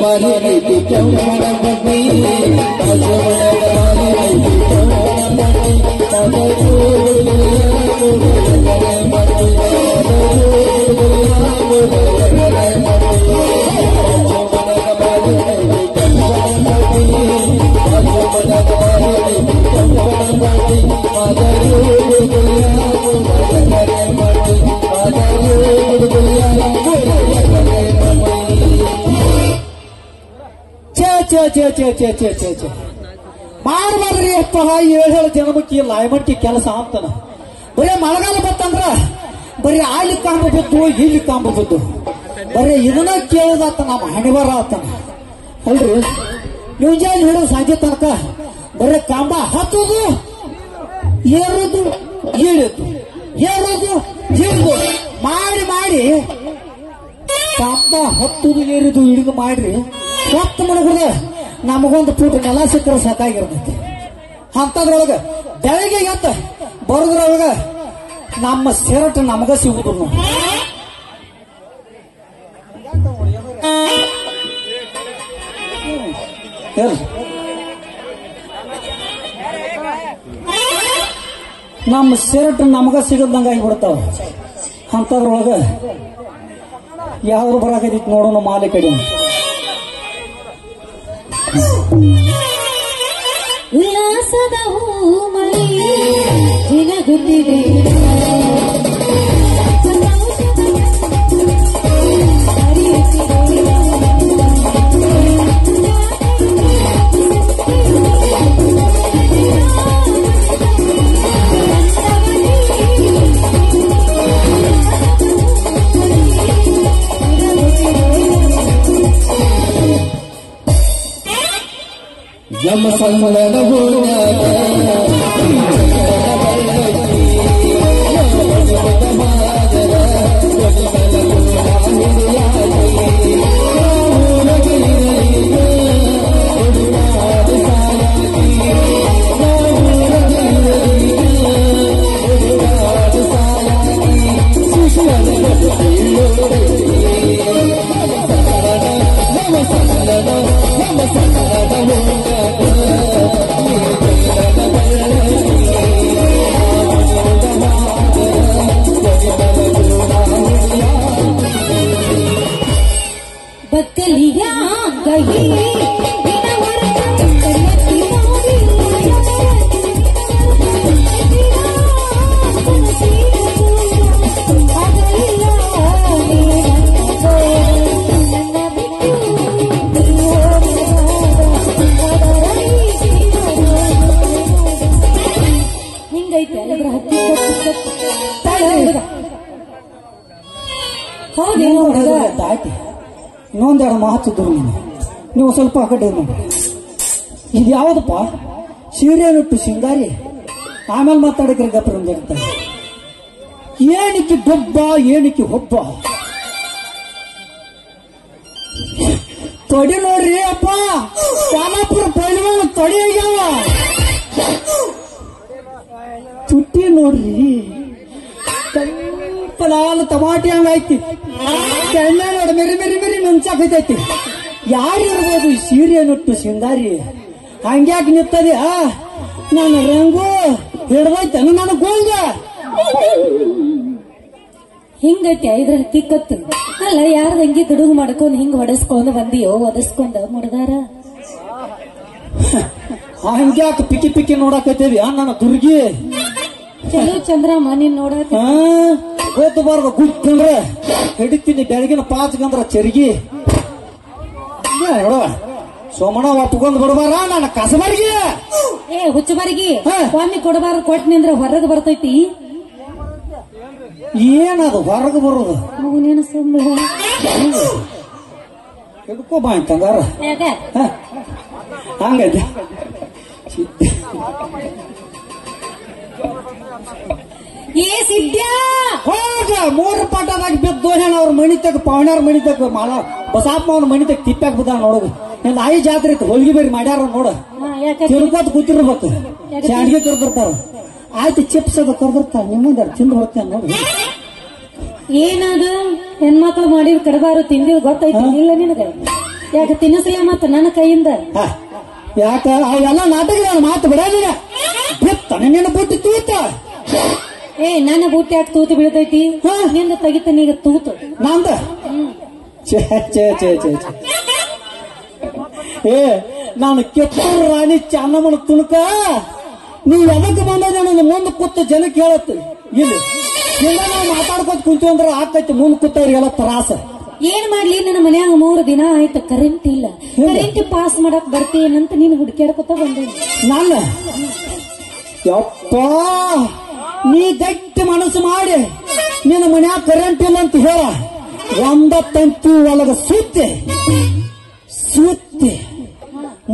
ಬಾರಿ ಐತಿ ಚೌಡನ ಬಡ್ಡಿ ಅಜಮಣದ ಬಾರಿ ಐತಿ ಚೌಡನ ಬಡ್ಡಿ ಮಾಡ್ಬಾರ್ರಿ ಅಪ್ಪ 7 ಜನಮಕ್ಕಿ ಲಾಯಮಟ್ಟಿ ಕೆಲಸ ಅಂತಾನ. ಬರೀ ಮಳೆಗಾಲ ಬತ್ತಂದ್ರ ಬರೀ ಅಲ್ಲಿ ಕಾಂಬ ಬಿದ್ದು ಇಲ್ಲಿ ಕಾಂಬ ಬಿದ್ದು ಬರೀ ಇದನ್ನ ಕೇಳೋದಾತ ನಮ್ಮ ಹಣಿವಾರ ಆತನ ಅಲ್ರಿ. ಮುಂಜಾನೆ ಹಿಡಿದು ಸಂಜೆ ತನಕ ಬರೀ ಕಾಂಬ ಹತ್ತುದು ಏರುದು ಇಳಿದು ಏರುದು ಇಳಿದು ಮಾಡಿ ಮಾಡಿ ಕಾಂಬ ಹತ್ತುದು ಏರಿದು ಇಳಿದು ಮಾಡ್ರಿ ಹೊತ್ತು ಮಣಗುದ ನಮಗೊಂದು ಫೂಟ್ ನೆಲ ಸಿಕ್ಕರೆ ಸಾಕಾಗಿರ್ತೈತಿ. ಅಂತದ್ರೊಳಗ ಬೆಳಗ್ಗೆ ಎತ್ತ ಬರೋದ್ರೊಳಗ ನಮ್ಮ ಸೆರಟ್ ನಮಗ ಸಿಗುದು. ನಮ್ಮ ಸೆರಟ್ ನಮಗ ಸಿಗದಂಗ ಆಗಿಬಿಡ್ತಾವ. ಅಂತದ್ರೊಳಗ ಯಾವ್ದು ಬರಾಕೈತಿ ನೋಡೋಣ ಮಾಲೆ ಕಡೆ. ಉಲ್ಲಾಸದ ಹೂಮಳೆ ಜಿನಗುತ್ತಿದೆ ಯಮ ಸಂಗದ बकलिया गई ಹಿಂಗೈತೆ ಹೌದೇನು ದಾಟಿ ಇನ್ನೊಂದೆರಡು ಮಾತಿದ್ರು ನೀವು ಸ್ವಲ್ಪ ಆ ಕಡೆ ನೋಡಿ. ಇದು ಯಾವ್ದಪ್ಪ ಸೀರೆನುಟ್ಟು ಸಿಂಗಾರಿ ಆಮೇಲೆ ಮಾತಾಡಕ್ರಿ ಗಪ್ಪರಂತ ಏನಕ್ಕೆ ಡೊಬ್ಬ ಏನಕ್ಕೆ ಹೊಬ್ಬ ತೊಡಿ ನೋಡ್ರಿ ಅಪ್ಪ ಶಾಲಾಪುರ ಪೈಲ್ವಾನ ತೊಡಿ ಆಗ್ಯಾವ. ತುಟ್ಟಿ ನೋಡ್ರಿ ಕಂಪಲಾಲ ಟಮಾಟಿ ಹಂಗಾಯ್ತಿ ಎಣ್ಣೆ ನೋಡಿ ಮೆರಿ ಮೆರಿ ಮೆರಿ ನುಂಚಾಕೈತೈತಿ. ಯಾರಿರ್ಬೋದು ಸೀರೆನುಟ್ಟು ಸಿಂಗಾರಿ ಹಂಗ್ಯಾಕೆ ನಿಂತದೆ ನನ್ನ ರಂಗು ಹಿಡ್ದೈತೆ ನನ್ನ ಗೋಂಗ ಹಿಂಗೈತೆ ಇದ್ರ ತಿಕ್ಕತ್ತು ಅಲ್ಲ. ಯಾರ ಹಂಗಿ ದುಡುಗು ಮಾಡ್ಕೊಂಡ್ ಹಿಂಗ್ ಹೊಡಸ್ಕೊಂಡ್ ಬಂದಿಯೋ ಒದಸ್ಕೊಂಡ ಮುಡ್ದಾರ ಹಂಗ್ಯಾಕೆ ಪಿಕ್ಕಿ ಪಿಕ್ಕಿ ನೋಡಕೈತೇವಿ ನನ್ನ ದುರ್ಗಿ. ಚಲೋ ಚಂದ್ರಮ್ಮ ನೀನ್ ನೋಡಕ ಗೊತ್ತಬಾರ್ದು ಗುಟ್ಟಂದ್ರೆ ಹಿಡಿತೀನಿ ಬೆಳಗಿನ ಪಾಚ್ಗಂದ್ರ ಚರ್ಗಿ ಸೋಮಣ್ಣ ಒಪ್ಕೊಂಡ್ ಬಿಡಬಾರ ನನ್ನ ಕಸಬರ್ಗಿ ಹುಚ್ಚಬರ್ಗಿ ಒಮ್ಮೆ ಕೊಡಬಾರ್ದು ಕೊಟ್ಟನಿಂದ್ರ ಹೊರಗೆ ಬರ್ತೈತಿ. ಏನದು ಹೊರಗೆ ಬರೋದು ಮಗುನೇನು ಸುಮ್ಮನೆ ಹಿಡ್ಕೋ ಬಾ ಅಂತಂಗಾರ ಹಂಗೈತೆ. ಏ ಸಿದ್ಯಾ ಹೋಗ 3 ಪಾಠದಾಗ ಬಿದ್ದು ಹೇಳ ಅವ್ರ ಮಣಿ ತಗ ಪಾವಣ್ಯಾರ ಮಣಿ ತಗ ಮಾಲ ಬಸಾಪ್ಪ ಅವ್ನ ಮಣಿ ತಗ ತಿಪ್ಪಾಕ್ ಬಿದ್ದ ನೋಡೋದು. ನಿನ್ನ ಆಯಿ ಜಾತ್ರೆ ಇತ್ತು ಹೋಗಿ ಬೇರೆ ಮಾಡ್ಯಾರ ನೋಡ ತಿರ್ಕೋತ ಕೂತಿರ್ಬೇಕು ಶಾಂಡ್ಗೆ ಕರ್ದಿರ್ತಾರ. ಆಯ್ತು ಚಿಪ್ಸ್ ಅದು ಕರ್ದಿರ್ತಾರ ನಿಮ್ಮಂದ ತಿಂದು ಹೋಗ್ತಾನ ನೋಡಿ. ಏನದು ಹೆಣ್ಮಕ್ಳು ಮಾಡಿದ್ ಕಡಬಾರು ತಿಂದಿದ್ ಗೊತ್ತೈತಿ ಇಲ್ಲ ನಿನಗ? ಯಾಕೆ ತಿನ್ನಿಸ್ಲಿಲ್ಲ ಮತ್ತ ನನ್ನ ಕೈಯಿಂದ ಹ, ಯಾಕ ಅವೆಲ್ಲ ನಾಟಕ ನಾನು ಮಾತು ಬಿಡೋದಿಲ್ಲ ಬಿತ್ತ ನಿನ್ನ ಬುಟ್ಟಿ ತೂತ ಏ ನನ್ನ ಬುಟ್ಟಿ ಯಾಕೆ ತೂತು ಬೀಳ್ತೈತಿ ಹಾ. ನಿಂದ ತೆಗಿತಾನ ಈಗ ತೂತು ನಂದ ಛೇ ಛೇ ಛೇ ಛೇ ಛೇ. ಏ ನಾನು ಕಿತ್ತೂರು ರಾಣಿ ಚೆನ್ನಮ್ಮನ ತುಣಕ ನೀವು ಎದಕ್ಕೆ ಬಂದ ನನ್ನ ಮುಂದೆ ಕೂತ ಜನಕ್ಕೆ ಹೇಳತ್ತೆ ಇಲ್ಲಿ ಇಲ್ಲ ನಾವು ಮಾತಾಡ್ಕೊತ ಕುಂತೀವಿ ಅಂದ್ರೆ ಆಕೈತಿ ಮುಂದೆ ಕೂತವ್ರಿಗೆಲ್ಲ ತ್ರಾಸ ಏನ್ ಮಾಡ್ಲಿ ನನ್ನ ಮನ್ಯಾಗ 3 ದಿನ ಆಯ್ತು ಕರೆಂಟ್ ಇಲ್ಲ ಕರೆಂಟ್ ಪಾಸ್ ಮಾಡಕ್ ಬರ್ತೀನಂತ ನೀನು ಹುಡುಕ್ಯಾಡ್ಕೊತ ಬಂದೇನಿ ನನ್ನ ಯಪ್ಪ ನೀ ಗಟ್ಟಿ ಮನಸ್ಸು ಮಾಡಿ ನಿನ್ನ ಮನ್ಯಾಗ ಕರೆಂಟ್ ಇಲ್ಲ ಅಂತ ಹೇಳ ಒಂದ ತಂತಿ ಒಳಗ ಸುತ್ತಿ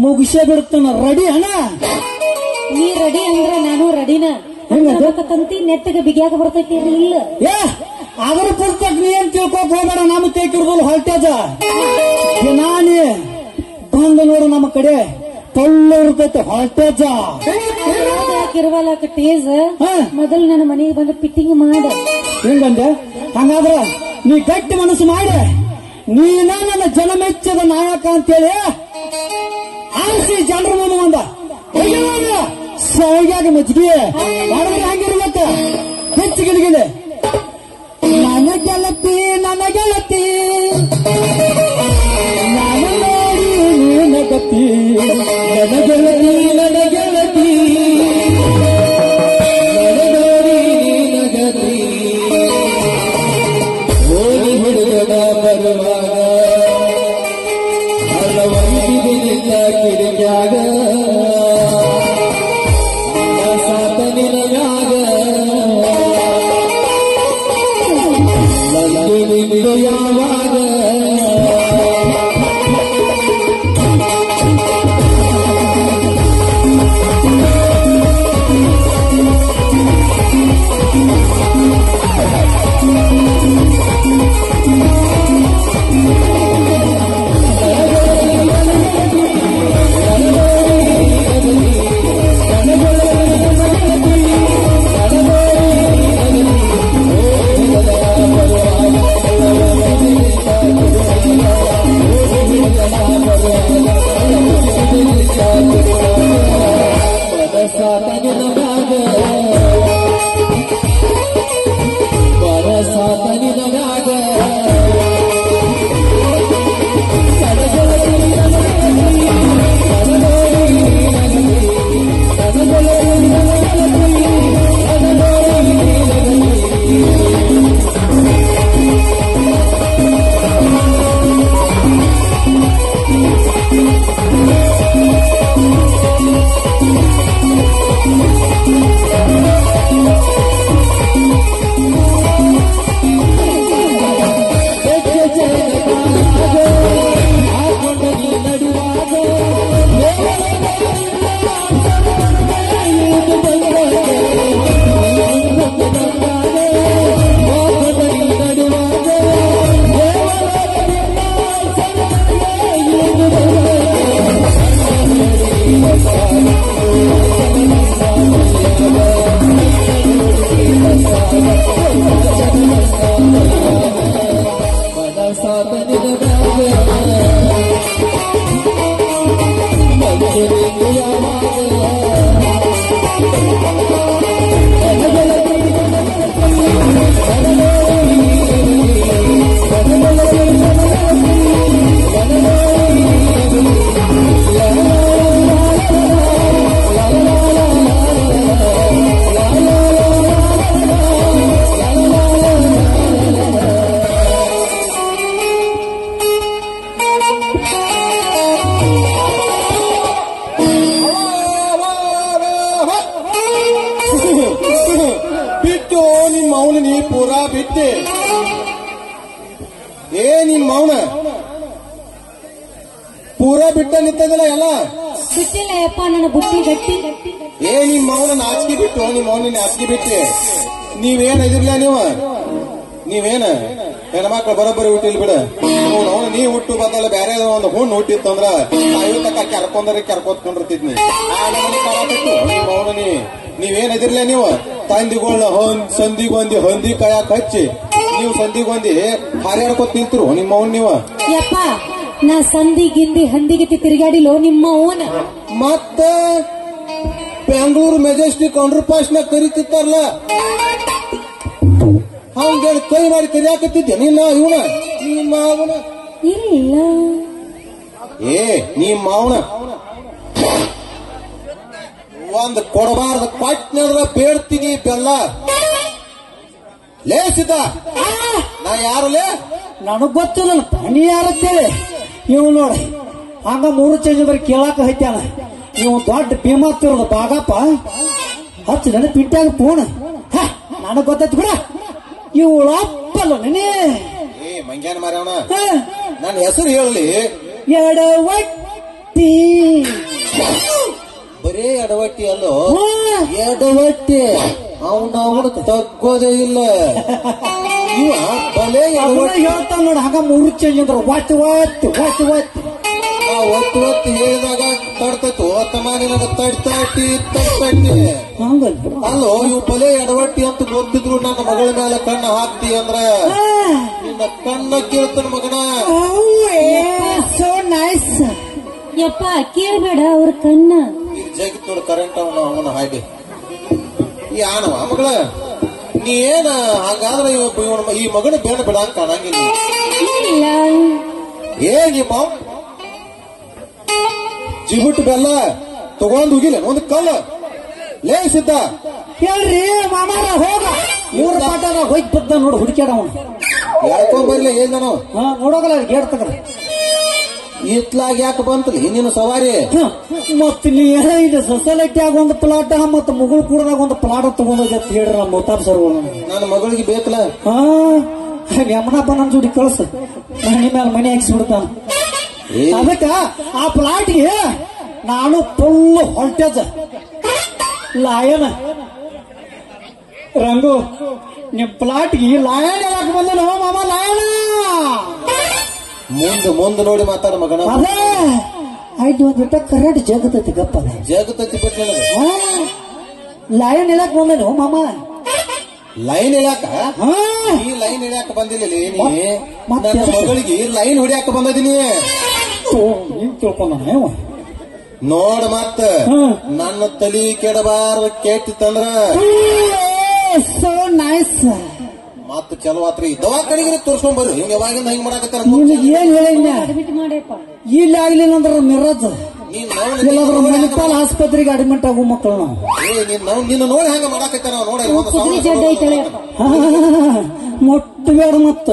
ಮುಗಿಸೇ ಬಿಡ್ತಾನ ರೆಡಿ ಅಣ್ಣ ನೀ ರೆಡಿ ಅಂದ್ರೆ ನಾನು ರೆಡಿನ ತಂತಿ ನೆಟ್ಟಗೆ ಬಿಗಿಯಾಗ ಬರ್ತೈತಿ ಇಲ್ಲ ಏ ಅದರ ಪುಸ್ತಕ ನೀ ಏನ್ ತಿಳ್ಕೊಕ್ ಹೋಗ್ಬೇಡ ನಮ್ಮ ತೇಕಿಡ್ಬೋದು ಹೊಲ್ಟೇಜ ನಾನೇ ಬಂದು ನೋಡು ನಮ್ಮ ಕಡೆ ತೊಳ್ಳ ಇರ್ತೈತೆ ಹೊಲ್ಟೇಜ ಯಾಕಿರುವಲ್ಲ ಟೇಜ್ ಮೊದಲು ನನ್ನ ಮನೆಗೆ ಬಂದು ಫಿಟ್ಟಿಂಗ್ ಮಾಡ ಹಿಂಗಂದೆ ಹಂಗಾದ್ರ ನೀ ಗಟ್ಟಿ ಮನಸ್ಸು ಮಾಡಿ ನೀನ ನನ್ನ ಜನಮೆಚ್ಚದ ನಾಯಕ ಅಂತೇಳಿ ಆರಿಸಿ ಜನರ ಮುಂದೆ ಒಂದ ಸರಿಯಾಗಿ ಮಜ್ಜಿಗೆ ಹಂಗಿರ್ಬೇಕ ಹೆಚ್ಚಿಗಿಲಿಗಿದೆ ನನ್ನ ಗೆಳತಿ ನಾನು ನೋಡಿ ನೀನ ಗತಿ ನನ್ನ ಗೆಳತಿ ನೋಡಿ ನಗತಿ ಓಡಿ ಹುಡುಗನ ಬರುವಾಗ ಹಲವಂತಿದಿಲ್ಲ ಕಿರಿಕ್ಯಾಗ ಸಾತ ನಿನಗಾಗ ನಿಂದು ಯಾವಾಗ ಬಿಟ್ಟು ನಿಮ್ಮ ಮೌನ ನೀ ಪೂರಾ ಬಿಟ್ಟೆ ಏ ನಿಮ್ಮ ಮೌನ ಪೂರಾ ಬಿಟ್ಟ ನಿಂತದಿಲ್ಲ ಎಲ್ಲ ಬಿಟ್ಟಿಲ್ಲ ಯಪ್ಪ ನನ್ನ ಬುಟ್ಟಿ ಗಟ್ಟಿ ಏ ನಿಮ್ಮ ಮೌನ ನಾಚಿಕೆ ಬಿಟ್ಟು ನಿಮ್ಮ ಮೌನ ನಾಚಿಕೆ ಬಿಟ್ಟೆ ನೀವೇನ್ ಇದಿರ್ಲ ನೀವೇನ ಹೆಣ್ಮಕ್ಳು ಬರೋಬ್ಬರಿ ಹುಟ್ಟಿಲ್ ಬಿಡ ಅವನು ನೀ ಹುಟ್ಟು ಬದಲ ಬೇರೆ ಒಂದು ಹುಣ್ಣು ಹುಟ್ಟಿತ್ತಂದ್ರ ತಕ್ಕ ಕೆರ್ಕೋತ್ಕೊಂಡಿರ್ತಿದ್ನಿ ಮೌನ ನೀವೇನ್ ಇದಿರ್ಲ ನೀವು ತಂದಿಗಳನ್ನ ಸಂದಿಗೊಂದಿ ಹೊಂದಿ ಕೈಯಾಕ ಹಚ್ಚಿ ನೀವು ಸಂದಿಗೊಂದಿ ಹಾರ್ಯಾಡ್ಕೊತ ನಿಂತರು ನಿಮ್ಮ ಮೌನ್ ನೀವು ಯಪ್ಪ ನಾ ಸಂದಿ ಗಿಂದಿ ಹಂದಿಗಿತಿ ತಿರುಗಾಡಿಲೋ ನಿಮ್ಮ ಓನ ಮತ್ತ ಬೆಂಗಳೂರು ಮೆಜೆಸ್ಟಿಕ್ ಅಂಡರ್ ಪಾಸ್ ನ ಕರಿತಿತ್ತಾರಲ್ಲ ಹಂಗೇಳಿ ಕೈ ಮಾಡಿ ಕರಿಯಾಕತ್ತಿದ್ದೆ ನಿನ್ನ ಇವನ ನಿಮ್ಮ ಮಾವನ ಇಲ್ಲ ನಿಮ್ಮ ಮಾವನ ಒಂದ್ ಕೊಡಬಾರ್ದ ಪಟ್ನದ್ರ ಬೇಡ್ತೀನಿ ಬೆಲ್ಲ ಲೇಸಿದ್ದ ನಾ ಯಾರಲ್ಲೇ ನನಗ್ ಗೊತ್ತಿಲ್ಲ ನೀ ಯಾರತ್ತೇಳಿ ಇವ್ ನೋಡಿ ಹಂಗ 3 ಚೇಂಜ್ ಬರೀ ಕೇಳಾಕ ಹೈತ್ಯಾನ ನೀವು ದೊಡ್ಡ ಭೀಮಾತಿರೋದ ಬಾಗಪ್ಪ ಹಚ್ಚ ನನ್ನ ಪಿಟ್ಟಾಗ ಫೋನ್ ನನಗ್ ಗೊತ್ತೈತಿ ಬಿಡ ಇವಳು ಅಪ್ಪಲ್ಲ ನೀನೇ ಮಂಗ್ಯಾನ ಮಾರವನ ನನ್ನ ಹೆಸರು ಹೇಳಲಿ ಎಡವಟ್ಟಿ ಬರೇ ಎಡವಟ್ಟಿ ಅಲ್ಲೋ ಎಡವಟ್ಟಿ ಅವನ ತಗ್ಗೋದೇ ಇಲ್ಲ ಇವ ಬಲೆ ಹೇಳ್ತಾನ ನೋಡ ಹಂಗ 3 ಚೇಂಜ್ ಅಂದ್ರ ಒತ್ತು ಒತ್ತು ಒತ್ತು ಒತ್ತು ಒತ್ತು ಒತ್ತು ಹೇಳಿದಾಗ ತಡ್ತೈತು ತಮಾನಿನಾಗ ತಡ್ತಾಟಿ ತಡ್ತಾಟಿ ಅಲ್ಲೋ ಇವು ಬಲೆ ಎಡವಟ್ಟಿ ಅಂತ ಗೊತ್ತಿದ್ರು ನನ್ನ ಮಗಳ ಮೇಲೆ ಕಣ್ಣು ಹಾಕ್ತಿ ಅಂದ್ರ ನಿನ್ನ ಕಣ್ಣ ಕೇಳ್ತಾನ ಮಗನ ಸೋ ನೈಸ್ ಯಪ್ಪ ಕೇಳ್ಬೇಡ ಅವ್ರ ಕಣ್ಣ ಈಗ ಜಗತ್ ನೋಡು ಕರೆಂಟ್ ಅವನ ಹಾಗೆ ಈ ಆನವ ಮಗಳ ನೀ ಏನ ಹಂಗಾದ್ರೆ ಈ ಮಗನ ಬೇಡ ಬಿಡ ಕಾಣಂಗಿಲ್ಲ ಇಲ್ಲ ನಿಮ್ಮ ಜಿಗುಟ್ ಬೆಲ್ಲ ತಗೊಂಡ್ ಹೋಗಿಲ್ಲ ಒಂದು ಕಲ್ಲ ಲೇಸಿದ್ದ ಹೇಳ್ರಿ ಮಾಮಾರ ಹೋಗ 3 ಪಾಠದ ಹೋಗಿ ಬದ್ದ ನೋಡು ಹುಡುಕ್ಯಾಡವನು ಹೇಳ್ಕೊಂಡ್ ಬರ್ಲಿ ಏನ್ ನಾವು ನೋಡೋಗಲ್ಲ ಗೇಟ್ ತಗ ಇತ್ಲಾಗ ಯಾಕೆ ಬಂತಲಿ ನೀನು ಸವಾರಿ ಮತ್ ನೀ ಇದು ಸೊಸೈಟಿಯಾಗ ಒಂದು ಪ್ಲಾಟ್ ಮತ್ತ ಮುಗುಳು ಕೂಡದಾಗ ಒಂದು ಪ್ಲಾಟ್ ತಗೊಂಡೋಗಿ ಅಂತ ಹೇಳ್ರಿ ನಮ್ಮ ಮುತಾಬ್ ಸರ್ ನನ್ನ ಮಗಳಿಗೆ ಬೇಕಲ್ಲ ಯಮನಪ್ಪ ನನ್ ಜೋಡಿ ಕಳ್ಸ ಮನೆ ಮೇಲೆ ಮನೆ ಹಾಕ್ಸಿಬಿಡ್ತಾನ ಅದಕ್ಕ ಆ ಪ್ಲಾಟ್ಗೆ ನಾನು ಫುಲ್ ಹೊಲ್ಟೇಜ್ ಲಾಯನ ರಂಗು ನಿಮ್ ಪ್ಲಾಟ್ಗೆ ಲಾಯನ್ ಹೇಳಕ್ ಬಂದ ಮಾಮ ಲಾಯನ ಮುಂದೆ ನೋಡಿ ಮಾತಾಡ ಮಗನ ಅದೇ ಆಯ್ತು ಒಂದ್ ಬಿಟ್ಟ ಕರೆಕ್ಟ್ ಜಗತ್ತೈತಿ ಗಪ್ಪ ಜಗತ್ತೈತಿ ಬಿಟ್ಟು ಲಾಯನ್ ಹೇಳಕ್ ಬಂದನು ಮಾಮ ಲೈನ್ ಇಳ್ಯಾಕ ಈ ಲೈನ್ ಹಿಡಿಯಾಕ ಬಂದಿಲ್ಲ ನನ್ನ ಮಗಳಿಗೆ ಲೈನ್ ಹೊಡಿಯಾಕ ಬಂದದೀನಿ ನೀನ್ ತಿಳ್ಕೊಂಡ ನೋಡ ಮತ್ತ ನನ್ನ ತಲಿ ಕೆಡಬಾರ್ದು ಕೆಟ್ಟಿತ್ತಂದ್ರ ಸೋ ನೈಸ್ ಮತ್ತ ಚಲೋ ಆತ್ರಿ ದವಾಖಾನಿಗೆ ತೋರ್ಸ್ಕೊಂಡ್ ಬರ್ರಿ ಹಿಂಗ ಯಾವಾಗಿಂದ ಹಿಂಗ್ ಮಾಡಾಕತ್ತಾರ ಏನ್ ಹೇಳಿಲ್ಲ ಅಡ್ಮಿಟ್ ಮಾಡೇಪ್ಪ ಇಲ್ಲಿ ಆಗ್ಲಿಲ್ಲ ಅಂದ್ರ ಮಿರಾಜ್ ಎಲ್ಲಾದ್ರೂ ಮೆಡಿಕಲ್ ಆಸ್ಪತ್ರೆಗೆ ಅಡ್ಮಿಟ್ ಆಗೋ ಮಕ್ಕಳು ನಾವು ನಿನ್ನ ನೋಡಿ ಹಂಗ ಮಾಡಾಕತ್ತಾರ ಕುದುರೆ ಜಡ್ಡ ಐತಳೆಯಪ್ಪ ಮೊಟ್ಟ ಬೇಡ ಮತ್ತ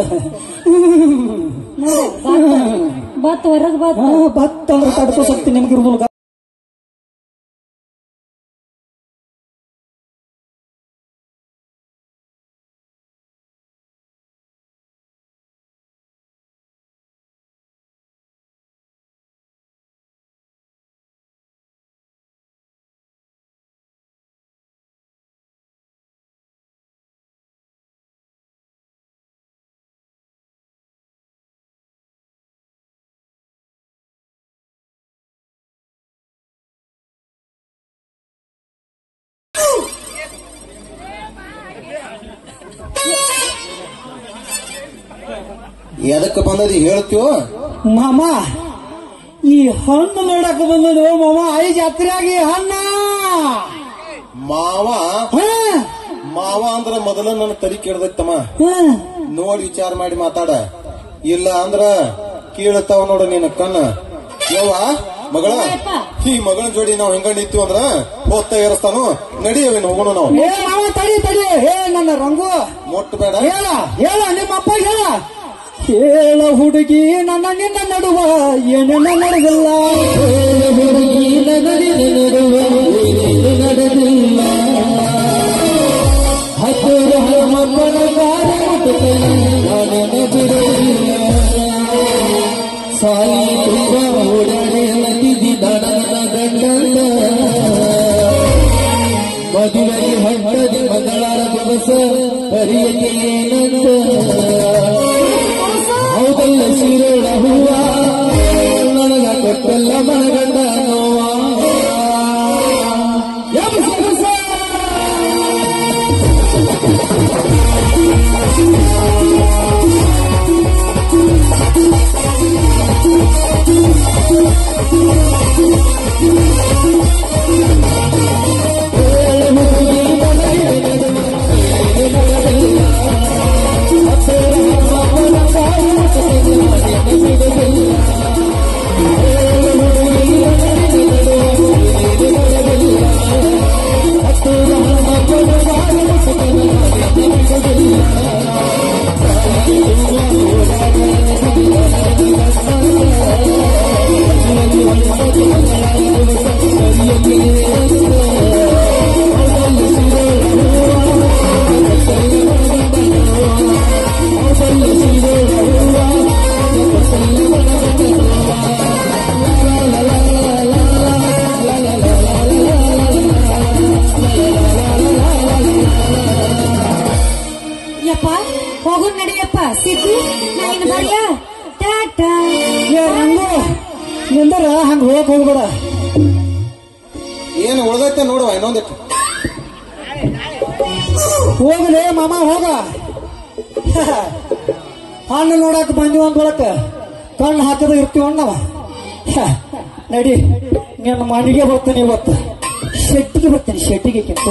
ಬತ್ ಹೊರಗ್ ಭತ್ತ ಅಂದ್ರೆ ತಡ್ಕೋ ಶಕ್ತಿ ನಿಮ್ಗಿರುದಿಲ್ಲ ಎದಕ್ಕೆ ಬಂದದಿ ಹೇಳ್ತೀವೋ ಮಾಮ ಈ ಹಣ್ಣು ನೋಡಕ್ ಬಂದದು ಮಾಮ ಐ ಜಾತ್ರೆಯಾಗಿ ಹಣ್ಣ ಮಾವ ಅಂದ್ರ ಮೊದಲ ನನ್ನ ತಲೆ ಕೆಡ್ದೈತಮ್ಮ ನೋಡಿ ವಿಚಾರ ಮಾಡಿ ಮಾತಾಡ ಇಲ್ಲ ಅಂದ್ರ ಕೀಳತಾವ ನೋಡ ನಿನ್ನ ಕಣ್ಣ ಯವ್ವ ಮಗಳ ಈ ಮಗಳ ಜೋಡಿ ನಾವ್ ಹೆಂಗ ನಿಂತೀವಿ ಅಂದ್ರ ಹೋಗ್ತಾ ಏರಿಸ್ತಾನು ನಡಿಯವೇನು ಹೋಗೋಣ ನಾವು ತಡಿ ತಡಿ ನನ್ನ ರಂಗು ಮೊಟ್ಟ ಬೇಡ ಹೇಳ ನಿಮ್ಮ ಅಪ್ಪ ಹೇಳ ಹುಡುಗಿ ನನ್ನ ನಿನ್ನ ನಡುವ ಏನೇನ ನಡೆದಿಲ್ಲ ಹುಡುಗಿ ನನ್ನ ನಡುವ ನಡೆದಿಲ್ಲ ಹತ್ತಿರ ಮಕ್ಕಳ ಬಿಡುವುದಿಲ್ಲ ಸಾಯಿ ತುಂಬ ಓಡಾಡಿ ನದಿದಿ ದಡದ ಗಂಡಂದ ಮದುವೆಗೆ ಹೊಂಟದ ಮಗಳರ ದಿವಸ ಹರಿಯಕ್ಕೆ ಏನಂದ ಹೌದಲ್ಲ ಸೀರೆಳ ಹೂವ ನನಗ ಕೊಟ್ಟಲ್ಲ ಮನಗಂಡ ನೋವ ಯಪ್ಪ ಹೋಗೋಣ ನಡಿಯಪ್ಪ ಸಿದ್ದು ನಾನು ಬರ್ಲ ಟಾಟಾ ರಂಗು ನಿಂದರ ಹಂಗ ಹೋಗ್ಬೇಡ. ಏನು ಉಳ್ದೈತೆ ನೋಡುವ ಇನ್ನೊಂದಿಟ್ಟು. ಹೋಗಲೇ ಮಾಮ ಹೋಗ. ಹಣ್ಣು ನೋಡಕ್ ಬಂದಿವ ಅಂದ್ ಒಳಕ ಕಣ್ಣು ಹಾಕದ ಇರ್ತೀವ ನಾವ. ನಡಿ ನಿನ್ನ ಮನೆಗೆ ಬರ್ತಾನೆ ಇವತ್ತು. ಶೆಟ್ಟಿಗೆ ಬರ್ತಾನೆ, ಶೆಟ್ಟಿಗೆ ಕೆಟ್ಟ